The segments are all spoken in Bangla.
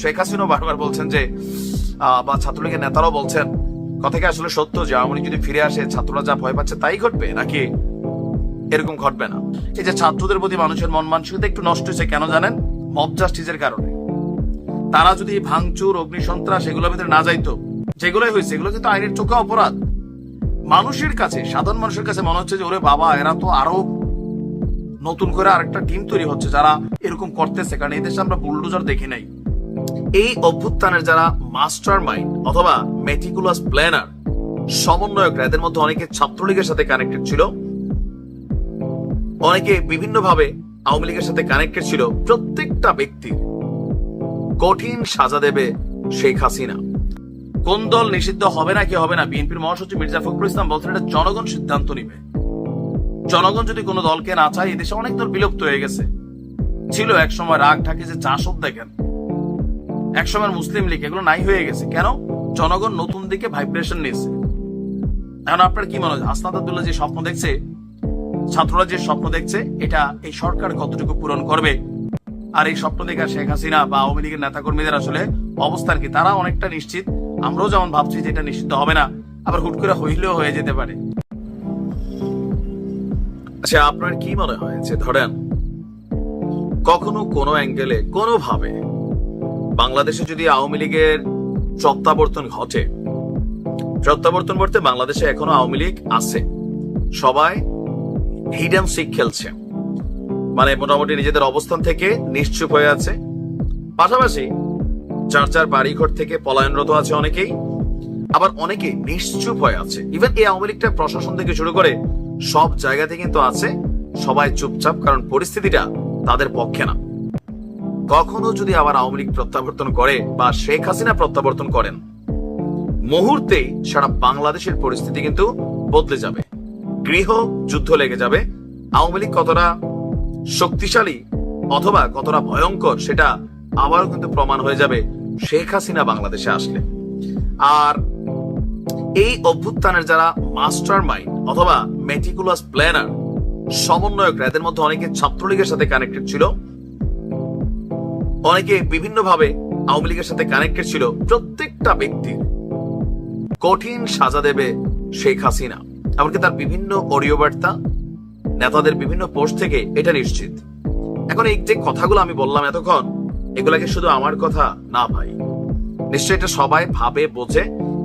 শেখ হাসিনা বারবার বলছেন যে বা ছাত্রলীগের নেতারাও বলছেন, কথা কি আসলে সত্য যে আওয়ামী লীগ যদি ফিরে আসে ছাত্ররা যা ভয় পাচ্ছে তাই ঘটবে, নাকি এরকম ঘটবে না? এই যে ছাত্রদের প্রতি মানুষের মন মানসিকতা একটু নষ্ট হয়েছে কেন জানেন? মব জাস্টিসের কারণে। তারা যদি ভাঙচুর, অগ্নিসন্ত্রাস এগুলোর ভিতরে না যাইতো, যেগুলোই হয়েছে এগুলো কিন্তু আইনের চোখে অপরাধ। মানুষের কাছে, সাধারণ মানুষের কাছে মনে হচ্ছে যে ওরে বাবা, এরা তো আরো নতুন করে আরেকটা টিম তৈরি হচ্ছে যারা এরকম করতেছে, কারণ এই দেশে আমরা বুলডোজার দেখি নাই। এই অভ্যুত্থানের যারা মাস্টার মাইন্ড অথবা মেটিকুলাস প্ল্যানার, সমন্বয়করা, এদের মধ্যে অনেকে ছাত্রলীগের সাথে কানেক্টেড ছিল, অনেকে বিভিন্নভাবে আওয়ামী লীগের সাথে কানেক্টেড ছিল। প্রত্যেকটা ব্যক্তির কঠিন সাজা দেবে শেখ হাসিনা। কোন দল নিষিদ্ধ হবে না কি হবে না, বিএনপির মহাসচিব মির্জা ফখরুল ইসলাম বলছেন এটা জনগণ সিদ্ধান্ত নিবে। জনগণ যদি কোনো দলকে না চায়, এদেশে অনেক দল বিলুপ্ত হয়ে গেছে। ছিল এক সময় রাগ ঢাকে যে চাষব দেখেন, এক সময় মুসলিম লীগ, এগুলো নাই হয়ে গেছে। কেন? জনগণ নতুন দিকে ভাইব্রেশন নিয়েছে। এখন আপনার কি মনে হয়, হাসনাত আব্দুল্লাহ যে স্বপ্ন দেখছে, ছাত্ররা যে স্বপ্ন দেখছে, এটা এই সরকার কতটুকু পূরণ করবে? আর এই স্বপ্ন দেখা শেখ হাসিনা বা আওয়ামী লীগের নেতাকর্মীদের আসলে অবস্থান কি? তারা অনেকটা নিশ্চিত, আমরাও যেমন ভাবছি যে এটা নিষিদ্ধ হবে না, আবার হুট করে হইলেও হয়ে যেতে পারে। আচ্ছা, আপনার কি মনে হয় যে ধরেন কখনো কোনো অ্যাঙ্গেলে কোনোভাবে বাংলাদেশে যদি আওয়ামী লীগের প্রত্যাবর্তন ঘটে, প্রত্যাবর্তন করতে বাংলাদেশে এখনো আওয়ামী লীগ আছে, সবাই হিড অ্যান্ড সিক খেলছে, মানে মোটামুটি নিজেদের অবস্থান থেকে নিশ্চুপ হয়ে আছে, পাশাপাশি যার যার বাড়িঘর থেকে পলায়নরত আছে অনেকেই, আবার অনেকে নিশ্চুপ হয়ে আছে। ইভেন এই আওয়ামী লীগটা প্রশাসন থেকে শুরু করে সব জায়গাতে কিন্তু আছে, সবাই চুপচাপ, কারণ পরিস্থিতিটা তাদের পক্ষে না। কখনো যদি আবার আওয়ামী লীগ প্রত্যাবর্তন করে বা শেখ হাসিনা প্রত্যাবর্তন করেন, মুহূর্তেই সারা বাংলাদেশের পরিস্থিতি কিন্তু বদলে যাবে, গৃহ যুদ্ধ লেগে যাবে। আওয়ামী লীগ কতটা শক্তিশালী অথবা কতটা ভয়ঙ্কর সেটা আবারও কিন্তু প্রমাণ হয়ে যাবে শেখ হাসিনা বাংলাদেশে আসলে। আর এই অভ্যুত্থানের যারা মাস্টার মাইন্ড অথবা মেটিকুলাস প্ল্যানার, সমন্বয়করা, এদের মধ্যে অনেকে ছাত্রলীগের সাথে কানেক্টেড ছিল, অনেকে বিভিন্নভাবে আওয়ামী লীগের সাথে কানেক্টেড ছিল। প্রত্যেকটা ব্যক্তির কঠিন সাজা দেবে শেখ হাসিনা, এমনকি তার বিভিন্ন অডিও বার্তা, নেতাদের বিভিন্ন পোস্ট থেকে এটা নিশ্চিত। এখন এই যে কথাগুলো আমি বললাম এতক্ষণ, এগুলাকে শুধু আমার কথা না ভাই, নিশ্চয়ই এটা সবাই ভাবে, বোঝে।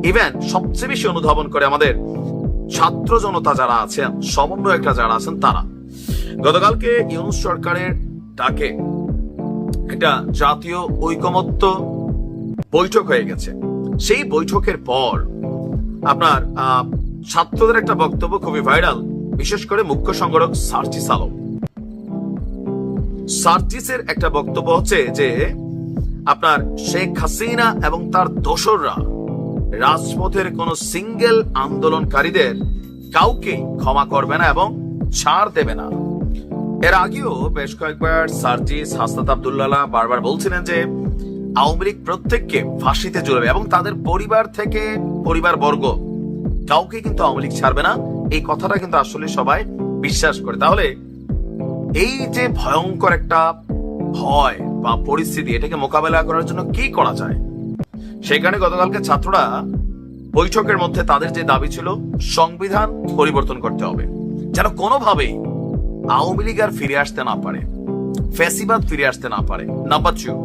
ইভেন সবচেয়ে বেশি অনুধাবন করে আমাদের ছাত্র জনতা যারা আছেন, সমন্বয়করা যারা আছেন, তারা। গতকালকে ইউনূস সরকারের ডাকে একটা জাতীয় ঐকমত্য বৈঠক হয়ে গেছে। সেই বৈঠকের পর আপনার ছাত্রদের একটা বক্তব্য খুবই ভাইরাল, বিশেষ করে মুখ্য সংগঠক সার্জিস আলম। সার্জিসের একটা বক্তব্য হচ্ছে যে আপনার শেখ হাসিনা এবং তার দোসররা রাজপথের কোন সিঙ্গেল আন্দোলনকারীদের কাউকে ক্ষমা করবে না এবং ছাড় দেবে না। এর আগেও বেশ কয়েকবার সার্জিস, হাসনাত আব্দুল্লাহ বারবার বলছিলেন যে আওয়ামী লীগ প্রত্যেককে ফাঁসিতে ঝুলাবে এবং তাদের পরিবার থেকে পরিবার বর্গ কাউকে কিন্তু আওয়ামী লীগ ছাড়বে না। এই কথাটা কিন্তু আসলে সবাই বিশ্বাস করে। তাহলে এই যে ভয়ঙ্কর একটা ভয় বা পরিস্থিতি, এটাকে মোকাবেলা করার জন্য কি করা যায়? সেখানে গতকালকে ছাত্ররা বৈঠকের মধ্যে তাদের যে দাবি ছিল, সংবিধান পরিবর্তন করতে হবে, যেন কোনোভাবেই আওয়ামী লীগ আর ফিরে আসতে না পারে, ফ্যাসিবাদ ফিরে আসতে না পারে। নাম্বার 2,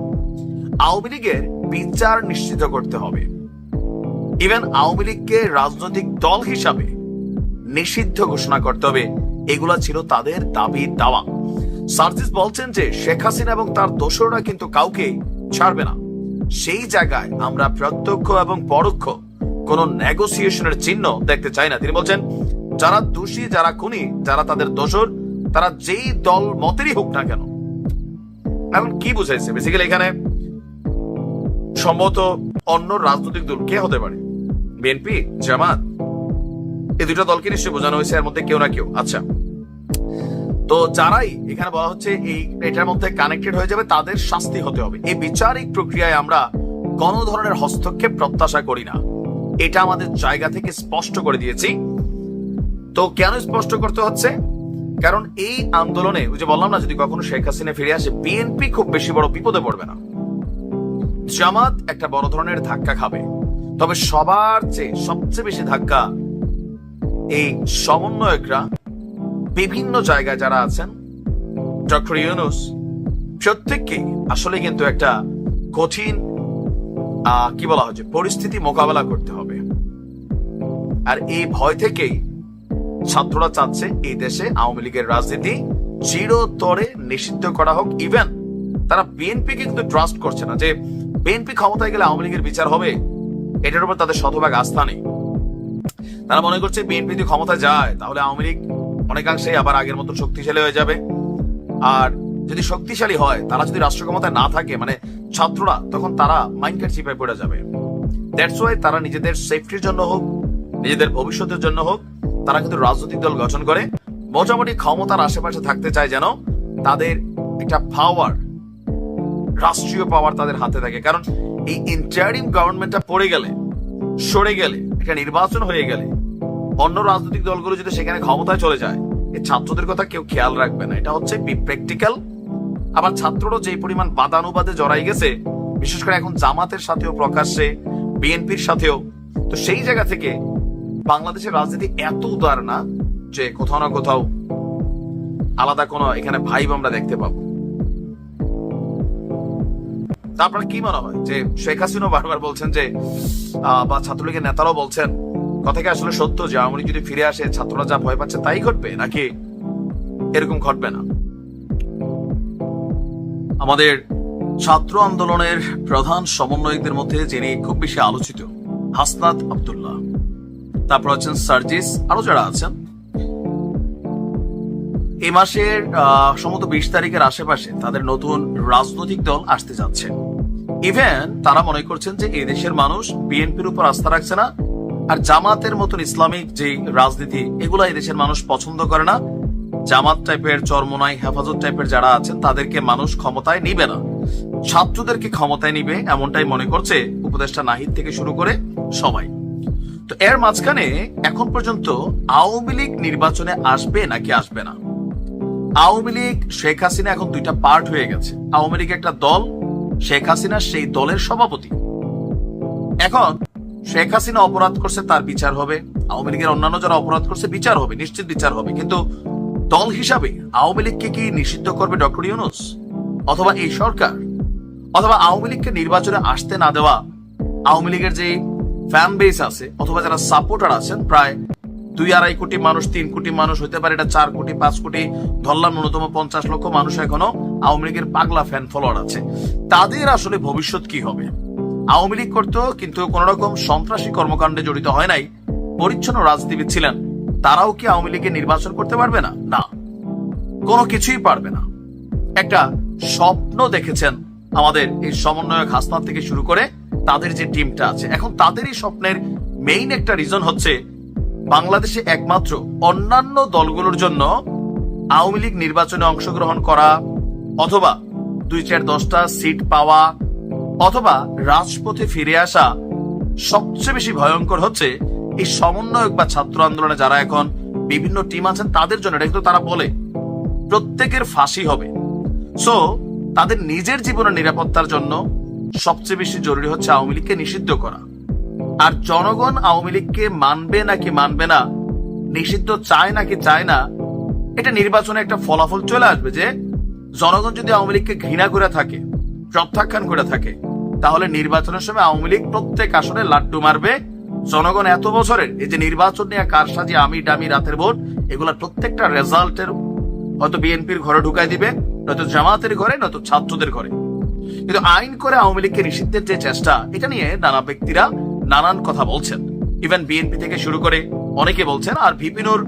আওয়ামী লীগের বিচার নিশ্চিত করতে হবে। ইভেন আওয়ামী লীগকে রাজনৈতিক দল হিসাবে নিষিদ্ধ ঘোষণা করতে হবে। এগুলা ছিল তাদের দাবি দাওয়া। সার্জিস বলছেন যে শেখ হাসিনা এবং তার দোসররা কিন্তু কাউকে ছাড়বে না। সেই জায়গায় আমরা প্রত্যক্ষ এবং পরোক্ষ কোন নেগোসিয়েশনের চিহ্ন দেখতে চাই না। তিনি বলছেন যারা দোষী, যারা খুনি, যারা তাদের দোসর, তারা যেই দল মতেরই হোক না কেন। এখন কি বুঝাইছে? বেসিক্যালি এখানে সম্ভবত অন্য রাজনৈতিক দল কে হতে পারে? বিএনপি, জামাত, এই দুটো দলকে নিশ্চয়ই বোঝানো হয়েছে, এর মধ্যে কেউ না কেউ। আচ্ছা, তো যারাই এখানে বলা হচ্ছে এই এটার মধ্যে কানেক্টেড হয়ে যাবে, তাদের শাস্তি হতে হবে। এই বিচারিক প্রক্রিয়ায় আমরা কোন ধরনের হস্তক্ষেপ প্রত্যাশা করি না, এটা আমাদের জায়গা থেকে স্পষ্ট করে দিয়েছি। তো কেন স্পষ্ট করতে হচ্ছে? কারণ এই আন্দোলনে, ওই যে বললাম না, যদি কখনো শেখ হাসিনা ফিরে আসে, বিএনপি খুব বেশি বড় বিপদে পড়বে না। জামাত একটা বড় ধরনের ধাক্কা খাবে, তবে সবার চেয়ে সবচেয়ে বেশি ধাক্কা এই সমন্বয়করা বিভিন্ন জায়গায় যারা আছেন, ডক্টর ইউনূস, প্রত্যেককে আসলে কিন্তু একটা কঠিন কি বলা হচ্ছে পরিস্থিতি মোকাবেলা করতে হবে। আর এই ভয় থেকেই ছাত্ররা চাচ্ছে এই দেশে আওয়ামী লীগের রাজনীতি চিরতরে নিষিদ্ধ করা হোক। ইভেন তারা বিএনপিকে কিন্তু ট্রাস্ট করছে না যে বিএনপি ক্ষমতায় গেলে আওয়ামী লীগের বিচার হবে, এটার উপর তাদের শতভাগ আস্থা নেই। তারা মনে করছে বিএনপি যদি ক্ষমতায় যায় তাহলে আওয়ামী লীগ অনেকাংশে আবার আগের মতো শক্তিশালী হয়ে যাবে। আর যদি শক্তিশালী হয়, তারা যদি রাষ্ট্র ক্ষমতায় না থাকে, মানে ছাত্ররা, তখন তারা মাইন্ডের চিপায় পড়ে যাবে। দ্যাটস ওয়াই তারা নিজেদের সেফটির জন্য হোক, নিজেদের ভবিষ্যতের জন্য হোক, তারা কিন্তু রাজনৈতিক দল গঠন করে মোটামুটি ক্ষমতার আশেপাশে থাকতে চায়, যেন তাদের একটা পাওয়ার, রাষ্ট্রীয় পাওয়ার তাদের হাতে থাকে। কারণ এই ইন্টারিম গভর্নমেন্টটা পড়ে গেলে, সরে গেলে, একটা নির্বাচন হয়ে গেলে, অন্য রাজনৈতিক দলগুলো যদি সেখানে ক্ষমতায় চলে যায়, এই ছাত্রদের কথা কেউ খেয়াল রাখবে না। এটা হচ্ছে প্র্যাকটিক্যাল। আবার ছাত্ররা যে পরিমাণ বাদানুবাদে জড়াই গেছে, বিশেষ করে এখন জামাতের সাথেও, প্রকাশ্যে বিএনপির সাথেও, তো সেই জায়গা থেকে বাংলাদেশের রাজনীতি এত উদার না যে কোথাও না কোথাও আলাদা কোনো এখানে ভাইব আমরা দেখতে পাবো। তা আপনার কি মনে হয় যে শেখ হাসিনা বারবার বলছেন যে, বা ছাত্রলীগের নেতারাও বলছেন, কথা কি আসলে সত্য যে আওয়ামী লীগ যদি ফিরে আসে ছাত্ররা যা ভয় পাচ্ছে তাই ঘটবে, নাকি এরকম ঘটবে না? আমাদের ছাত্র আন্দোলনের প্রধান সমন্বয়কদের মধ্যে যিনি খুব বেশি আলোচিত, হাসনাত আব্দুল্লাহ, তারপর আছেন সার্জিস, আরো যারা আছেন, এই মাসের সম্ভবত 20 তারিখের আশেপাশে তাদের নতুন রাজনৈতিক দল আসতে যাচ্ছে। ইভেন তারা মনে করছেন যে এই দেশের মানুষ বিএনপির উপর আস্থা রাখছে না, আর জামাতের মতন ইসলামিক যে রাজনীতি, এগুলা এই দেশের মানুষ পছন্দ করে না। জামাত টাইপের, চরমোনাই, হেফাজত টাইপের যারা আছেন, তাদেরকে মানুষ ক্ষমতায় নিবে না, ছাত্রদেরকে ক্ষমতায় নিবে, এমনটাই মনে করছে উপদেষ্টা নাহিদ থেকে শুরু করে সবাই। তো এর মাঝখানে এখন পর্যন্ত আওয়ামী লীগ নির্বাচনে আসবে নাকি আসবে না? আওয়ামী লীগ, শেখ হাসিনা এখন দুইটা পার্ট হয়ে গেছে। আওয়ামী লীগ একটা দল, শেখ হাসিনা সেই দলের সভাপতি। এখন শেখ হাসিনা অপরাধ করছে, তার বিচার হবে। আওয়ামী লীগের অন্যান্য যারা অপরাধ করছে বিচার হবে, নিশ্চিত বিচার হবে। কিন্তু দল হিসাবে আওয়ামী লীগকে কি নিষিদ্ধ করবে ডক্টর ইউনূস অথবা এই সরকার? অথবা আওয়ামী লীগকে নির্বাচনে আসতে না দেওয়া আওয়ামী লীগের যে ফ্যান বেস আছে অথবা যারা সাপোর্টার আছেন, প্রায় 2-2.5 কোটি মানুষ, 3 কোটি মানুষ হতে পারে, এটা 4 কোটি 5 কোটি ধরলাম, ন্যূনতম 50 লক্ষ মানুষ এখনো আওয়ামী লীগের পাগলা ফ্যান ফলোয়ার আছে। তাদের আসলে ভবিষ্যৎ কি হবে? আওয়ামী লীগ করতো কিন্তু কোন রকম সন্ত্রাসী কর্মকাণ্ডে জড়িত হয় নাই, পরিচ্ছন্ন রাজনীতিবিদ ছিলেন। তারাও কি আওয়ামী লীগের নির্বাচন করতে পারবে না? না, কোনো কিছুই পারবে না। একটা স্বপ্ন দেখেছেন আমাদের এই সমন্বয়ক হাসনাত থেকে শুরু করে তাদের যে টিমটা আছে, এখন তাদেরই স্বপ্নের মেইন একটা রিজন হচ্ছে বাংলাদেশে একমাত্র অন্যান্য দলগুলোর জন্য আওয়ামী লীগ নির্বাচনে অংশগ্রহণ করা, অথবা 2-4-10টা সিট পাওয়া, অথবা রাজপথে ফিরে আসা। সবচেয়ে বেশি ভয়ঙ্কর হচ্ছে এই সমন্বয়ক বা ছাত্র আন্দোলনে যারা এখন বিভিন্ন টিম আছেন তাদের জন্য। এটা কিন্তু তারা বলে প্রত্যেকের ফাঁসি হবে। সো তাদের নিজের জীবনের নিরাপত্তার জন্য সবচেয়ে বেশি জরুরি হচ্ছে আওয়ামী লীগকে নিষিদ্ধ করা। আর জনগণ আওয়ামী লীগকে মানবে নাকি মানবে না, নিষিদ্ধ চায় নাকি চায় না, এটা নির্বাচনে একটা ফলাফল চলে আসবে। যে জনগণ যদি আওয়ামী লীগকে ঘৃণা করে থাকে, প্রত্যাখ্যান করে থাকে, তাহলে নির্বাচনের সময় আওয়ামী লীগ প্রত্যেক আসনে লাড্ডু মারবে। জনগণ এত বছরের এই যে নির্বাচন নিয়ে কারসাজি, আমি ডামি, রাতের ভোট, এগুলা প্রত্যেকটা রেজাল্টের হয়তো বিএনপির ঘরে ঢুকাই দিবে, নয়তো জামাতের ঘরে, নয়তো ছাত্রদের ঘরে। কিন্তু আইন করে আওয়ামী লীগকে নিষিদ্ধের যে চেষ্টা, এটা নিয়ে নানা ব্যক্তিরা নানান কথা বলছেন। ইভেন বিএনপি থেকে শুরু করে অনেকে বলছেন। আর ভিপিনুর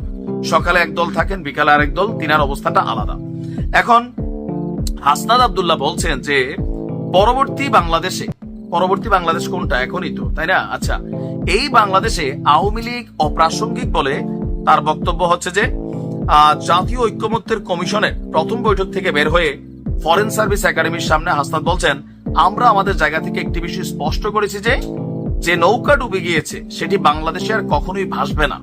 সকালে এক দল থাকেন, বিকালে আরেক দল, তিনার অবস্থাটা আলাদা। এখন হাসনাত আব্দুল্লাহ বলছেন যে পরবর্তী বাংলাদেশ কোনটা? এখনই তো, তাই না? আচ্ছা, এই বাংলাদেশে আওয়ামী লীগ অপ্রাসঙ্গিক বলে তার বক্তব্য হচ্ছে যে জাতীয় ঐক্যমত্যের কমিশনের প্রথম বৈঠক থেকে বের হয়ে ফরেন সার্ভিস একাডেমির সামনে হাসনাত বলছেন, আমরা আমাদের জায়গা থেকে একটি বিষয় স্পষ্ট করেছি যে নৌকা ডুবে গিয়েছে সেটি বাংলাদেশে আর কখনোই ভাসবে না।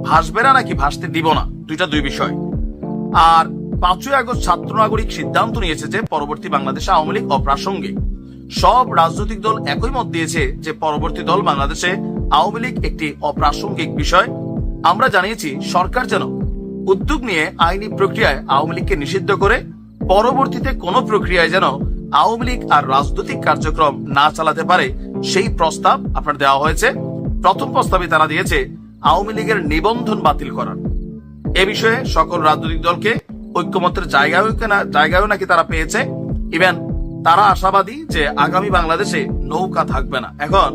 ভাসবে না নাকি ভাসতে দিব না, দুইটা দুই বিষয়। আর 5ই আগস্ট ছাত্র নাগরিক সিদ্ধান্ত নিয়েছে যে পরবর্তী বাংলাদেশে আওয়ামী লীগ অপ্রাসঙ্গিক। সব রাজনৈতিক দল একই মত দিয়েছে যে পরবর্তী দল বাংলাদেশে আওয়ামী লীগ একটি অপ্রাসঙ্গিক বিষয়। আমরা জানিয়েছি সরকার যেন উদ্যোগ নিয়ে আইনি প্রক্রিয়ায় আওয়ামী লীগকে নিষিদ্ধ করে পরবর্তীতে কোন প্রক্রিয়ায় যেন আওয়ামী লীগ আর রাজনৈতিক কার্যক্রম না চালাতে পারে সেই প্রস্তাব আপনার দেওয়া হয়েছে। প্রথম প্রস্তাবে তারা দিয়েছে আওয়ামী লীগের নিবন্ধন বাতিল করার। এ বিষয়ে সকল রাজনৈতিক দলকে ঐক্যমত্যের জায়গায়ও নাকি তারা পেয়েছে। ইভেন তারা আশাবাদী যে আগামী বাংলাদেশে নৌকা থাকবে না। এখন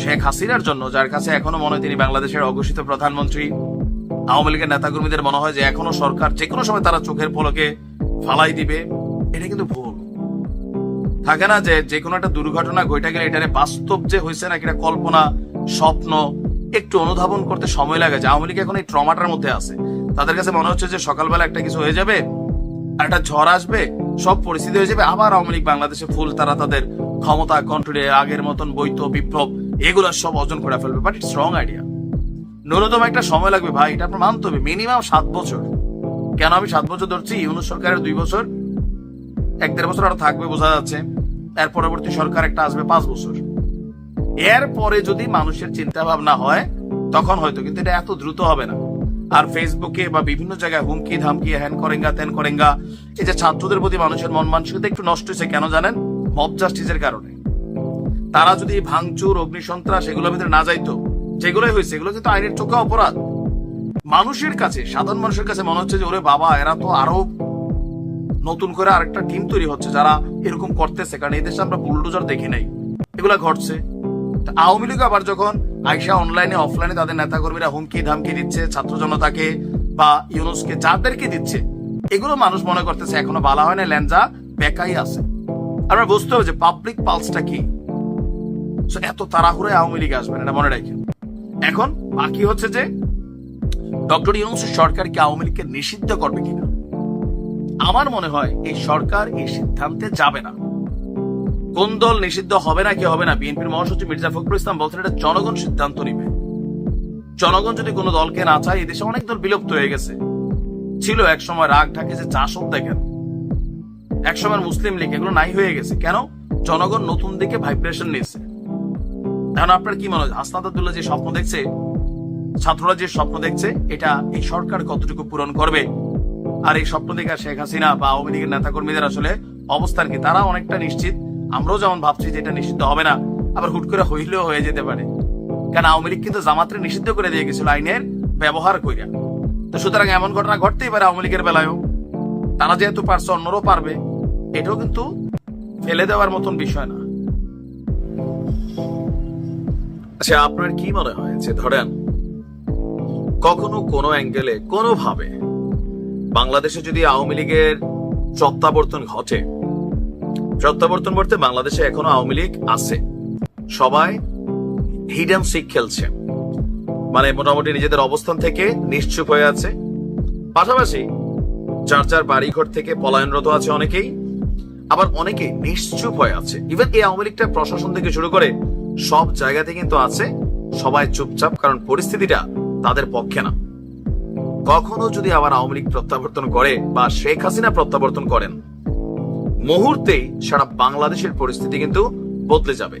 শেখ হাসিনার জন্য, যার কাছে এখনো মনে হয় তিনি বাংলাদেশের অঘোষিত প্রধানমন্ত্রী, আওয়ামী লীগের নেতাকর্মীদের মনে হয় যে এখনো সরকার যে কোনো সময় তারা চোখের পলকে ফালাই দিবে, এটা কিন্তু ভুল। থাকে না যে কোনো একটা দুর্ঘটনা ঘটে গেলে এটারে বাস্তব যে হয়েছে নাকি এটা কল্পনা, স্বপ্ন, একটু অনুধাবন করতে সময় লাগে। যে আওয়ামী লীগ এখন এই ট্রমাটার মধ্যে আছে, তাদের কাছে মনে হচ্ছে যে সকালবেলা একটা কিছু হয়ে যাবে আর একটা ঝড় আসবে, সব পরিস্থিতি হয়ে যাবে, আবার আওয়ামী লীগ বাংলাদেশে ফুল, তারা তাদের ক্ষমতা কন্ট্রোলে আগের মতন বৈধ বিপ্লব এগুলো সব অর্জন করে ফেলবে। But it's wrong idea. ন্যূনতম একটা সময় লাগবে ভাই, এটা আপনার মানতে হবে। মিনিমাম 7 বছর। কেন আমি 7 বছর ধরছি? ইউনূস সরকারের 2 বছর, 1-1.5 বছর আরো থাকবে বোঝা যাচ্ছে। এর পরবর্তী সরকার একটা আসবে 5 বছর। এরপরে যদি মানুষের চিন্তা ভাবনা হয় তখন হয়তো, কিন্তু এটা এত দ্রুত হবে না। আর ফেসবুকে বা বিভিন্ন জায়গায় হুমকি ধামকি, হ্যান করেঙ্গা ত্যান করেঙ্গা, এই যে ছাত্রদের প্রতি মানুষের মন মানসিকতা একটু নষ্ট হয়েছে কেন জানেন? মব জাস্টিসের কারণে। তারা যদি ভাঙচুর, অগ্নিসন্ত্রাস এগুলোর ভিতরে না যাইতো, যেগুলোই হয়েছে এগুলো কিন্তু আইনের চোখে অপরাধ। মানুষের কাছে, সাধারণ মানুষের কাছে মনে হচ্ছে যে ওরে বাবা, এরা তো আরো নতুন করে আরেকটা টিম তৈরি হচ্ছে যারা এরকম করতেছে, কারণ এই দেশে আমরা বুলডোজার দেখি নাই, এগুলা ঘটছে। আওয়ামী লীগ আবার যখন আইসা অনলাইনে অফলাইনে তাদের নেতাকর্মীরা হুমকি ধামকি দিচ্ছে ছাত্র জনতাকে বা ইউনুসকে, যাদেরকে দিচ্ছে, এগুলো মানুষ মনে করতেছে এখনো বালা হয় না, ল্যাঞ্জা বেকাই আছে। আমরা বুঝতে হবে যে পাবলিক পালসটা কি। এত তাড়াহুড়ে আওয়ামী লীগ আসবেন, এটা মনে রাখেন। এখন বাকি হচ্ছে যে ডক্টর ইউনুস সরকার কি আওয়ামী লীগকে নিষিদ্ধ করবে কিনা। আমার মনে হয় এই সরকার এই সিদ্ধান্তে যাবে না। কোন দল নিষিদ্ধ হবে না কি হবে না, বিএনপির মহাসচিব মির্জা ফখরুল ইসলাম বলছেন এটা জনগণ সিদ্ধান্ত নিবে। জনগণ যদি কোনো দলকে না চায়, এদেশে অনেক দল বিলুপ্ত হয়ে গেছে। ছিল এক সময় রাগ ঢাকে যে চাষক দেখেন, এক সময় মুসলিম লীগ, এগুলো নাই হয়ে গেছে। কেন? জনগণ নতুন দিকে ভাইব্রেশন নিয়েছে। এখন আপনার কি মনে হয় হাসনাত আব্দুল্লাহ যে স্বপ্ন দেখছে, ছাত্ররা যে স্বপ্ন দেখছে, এটা এই সরকার কতটুকু পূরণ করবে? আর এই স্বপ্ন দেখা শেখ হাসিনা বা আওয়ামী লীগের নেতাকর্মীদের আসলে অবস্থান কি? তারা অনেকটা নিশ্চিত, আমরাও যেমন ভাবছি যে এটা নিষিদ্ধ হবে না, আবার হুট করে হইলেও হয়ে যেতে পারে। কারণ আওয়ামী লীগ কিন্তু জামাতরে নিষিদ্ধ করে দিয়ে গেছিল আইনের ব্যবহার কইরা। তো সুতরাং এমন ঘটনা ঘটতেই পারে আওয়ামী লীগের বেলায়ও। তারা যেহেতু পারছে, অন্যরাও পারবে, এটাও কিন্তু ফেলে দেওয়ার মতন বিষয় না। আচ্ছা, আপনার কি মনে হয় যে ধরেন কখনো কোনো অ্যাঙ্গেলে কোনোভাবে বাংলাদেশে যদি আওয়ামী লীগের প্রত্যাবর্তন ঘটে, প্রত্যাবর্তন করতে বাংলাদেশে এখনো আওয়ামী লীগ আছে, সবাই হিডেন সিক খেলছে, মানে মোটামুটি নিজেদের অবস্থান থেকে নিশ্চুপ হয়ে আছে, পাশাপাশি যার যার বাড়িঘর থেকে পলায়নরত আছে অনেকেই, আবার অনেকে নিশ্চুপ হয়ে আছে। ইভেন এই আওয়ামী লীগটা প্রশাসন থেকে শুরু করে সব জায়গাতে কিন্তু আছে, সবাই চুপচাপ, কারণ পরিস্থিতিটা তাদের পক্ষে না। কখনো যদি আবার আওয়ামী লীগ প্রত্যাবর্তন করে বা শেখ হাসিনা প্রত্যাবর্তন করেন, মুহূর্তেই সারা বাংলাদেশের পরিস্থিতি কিন্তু বদলে যাবে।